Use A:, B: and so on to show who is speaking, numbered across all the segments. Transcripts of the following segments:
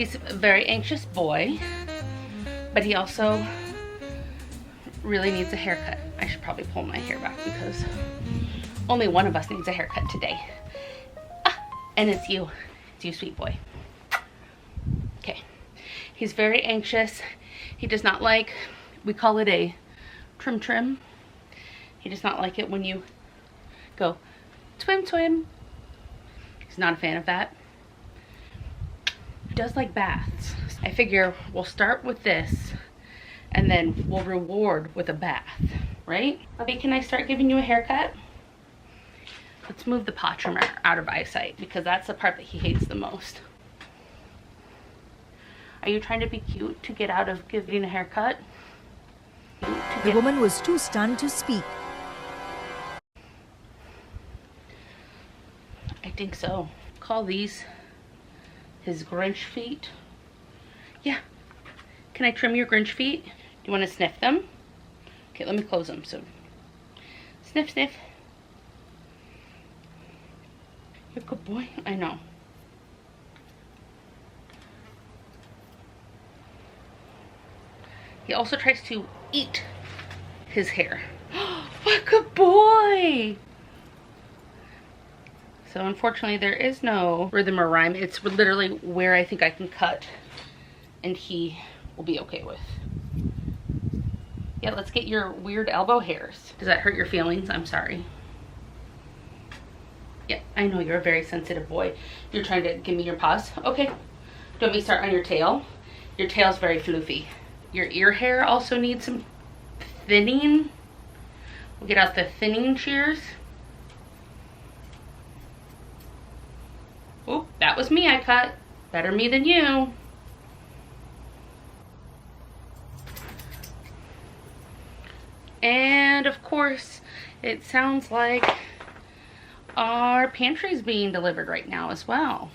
A: He's a very anxious boy, but he also really needs a haircut. I should probably pull my hair back because only one of us needs a haircut today. And it's you. It's you, sweet boy. Okay. He's very anxious. He does not like, we call it a trim. He does not like it when you go twim. He's not a fan of that. He does like baths. I figure we'll start with this and then we'll reward with a bath, right? Bubby, can I start giving you a haircut? Let's move the paw trimmer out of eyesight because that's the part that he hates the most. Are you trying to be cute to get out of giving a haircut?
B: The woman was too stunned to speak.
A: I think so. Call these his Grinch feet. Yeah. Can I trim your Grinch feet? Do you want to sniff them? Okay, let me close them. So, sniff. You're a good boy. I know. He also tries to eat his hair. What a good boy! So unfortunately there is no rhythm or rhyme. It's literally where I think I can cut and he will be okay with. Yeah, let's get your weird elbow hairs. Does that hurt your feelings? I'm sorry. Yeah, I know you're a very sensitive boy. You're trying to give me your paws. Okay. Do you want me to start on your tail? Your tail's very floofy. Your ear hair also needs some thinning. We'll get out the thinning shears. Oh, that was me I cut. Better me than you. And of course, it sounds like our pantry's being delivered right now as well.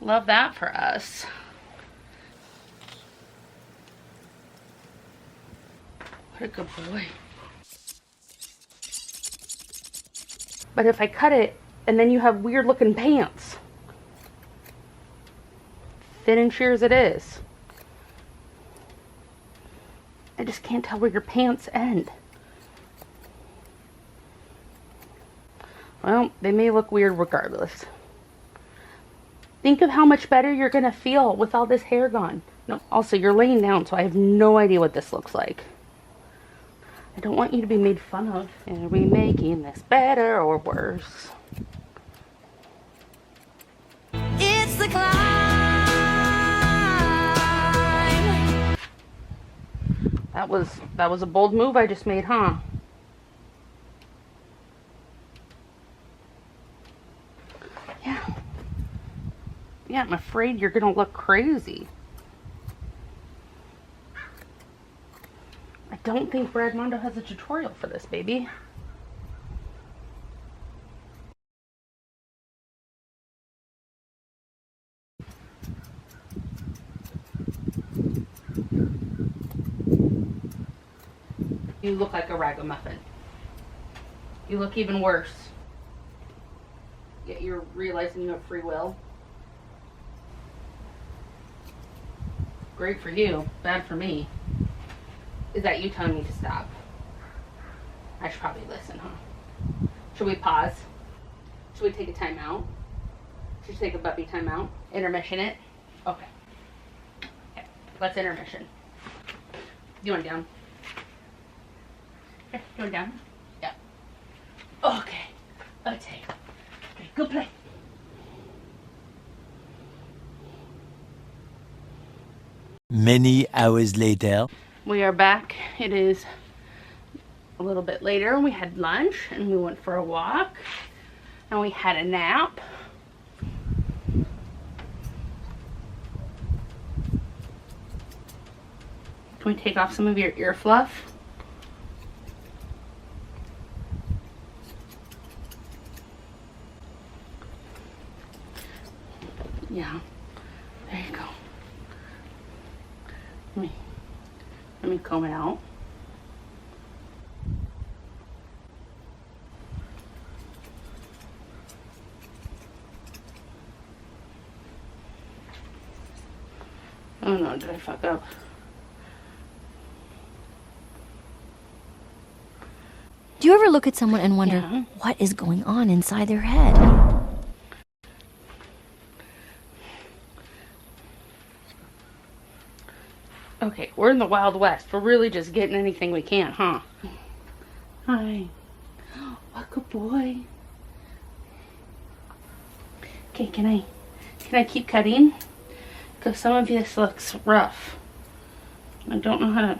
A: Love that for us. What a good boy. But if I cut it and then you have weird looking pants. Thin and shears it is. I just can't tell where your pants end. Well, they may look weird regardless. Think of how much better you're gonna feel with all this hair gone. No, also you're laying down, so I have no idea what this looks like. I don't want you to be made fun of. Are we making this better or worse?
B: It's the climb.
A: That was a bold move I just made, huh? Yeah, I'm afraid you're gonna look crazy. I don't think Brad Mondo has a tutorial for this, baby. You look like a ragamuffin. You look even worse. Yet you're realizing you have free will. Great for you, bad for me. Is that you telling me to stop? I should probably listen, huh? Should we pause? Should we take a time out? Should we take a puppy time out? Intermission it? Okay. Okay. Let's intermission. You want down? Okay, you want down? Yeah. Okay. Let's take. Okay, go play.
C: Many hours later.
A: We are back. It is a little bit later. We had lunch and we went for a walk and we had a nap. Can we take off some of your ear fluff? Yeah, there you go. Let me comb it out. one did I fuck up?
D: Do you ever look at someone and wonder what is going on inside their head?
A: Okay, we're in the Wild West. We're really just getting anything we can, huh? Hi. What good boy. Okay, can I keep cutting? Because some of this looks rough. I don't know how to.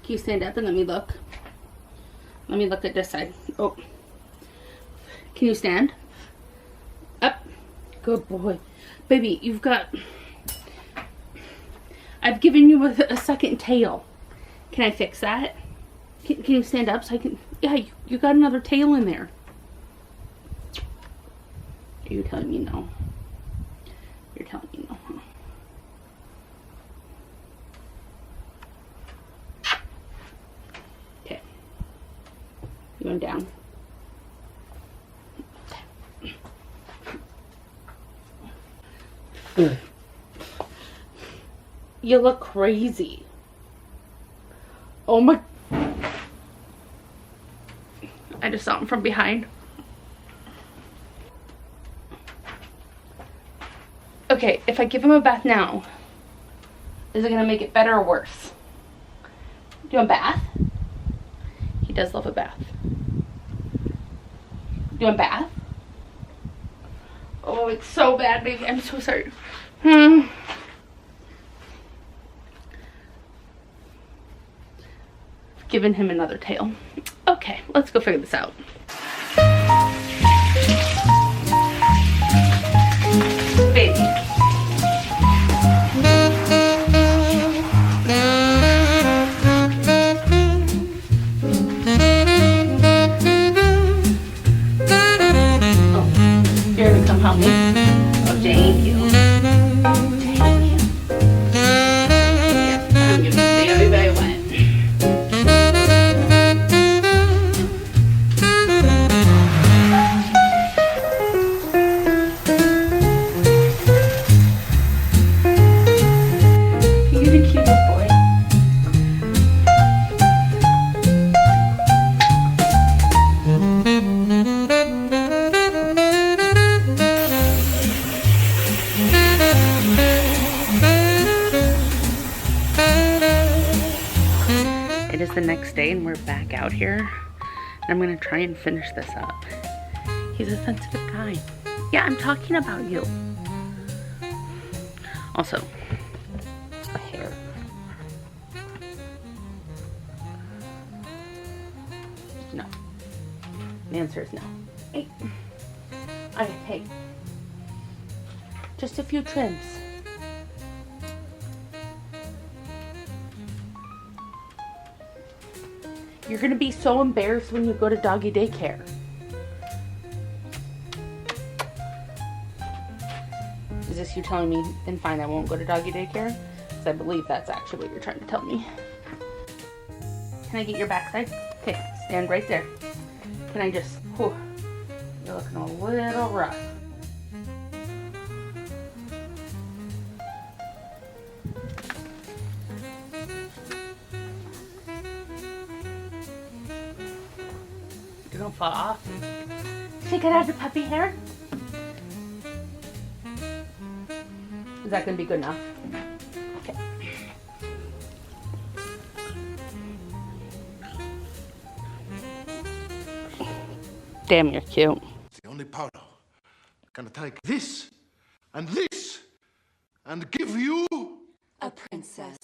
A: Can you stand up and let me look? Let me look at this side. Oh. Can you stand? Up. Good boy. Baby, you've got... I've given you a second tail. Can I fix that? Can you stand up so I can... Yeah, you got another tail in there. Are you telling me no? You're telling me no, huh? Okay. You went down. You look crazy. Oh my... I just saw him from behind. Okay, if I give him a bath now, is it gonna make it better or worse? Do you want a bath? He does love a bath. Do you want a bath? Oh, it's so bad, baby. I'm so sorry. Giving him another tail. Okay, let's go figure this out. Baby. Oh, you're gonna come help me? Oh, thank you. Thank you. Yeah, I'm gonna stay everybody wet. It is the next day and we're back out here. And I'm gonna try and finish this up. He's a sensitive guy. Yeah, I'm talking about you. Also, hair. No. The answer is no. Hey. Hey. Just a few trims. You're gonna be so embarrassed when you go to doggy daycare. Is this you telling me, then fine, I won't go to doggy daycare? Because I believe that's actually what you're trying to tell me. Can I get your backside? Okay, stand right there. Can I just, whew, you're looking a little rough. You're gonna fall off. Take it out of the puppy hair. Is that gonna be good enough? Okay. Damn, you're cute.
E: It's the only powder. Gonna take this and give you
F: a princess.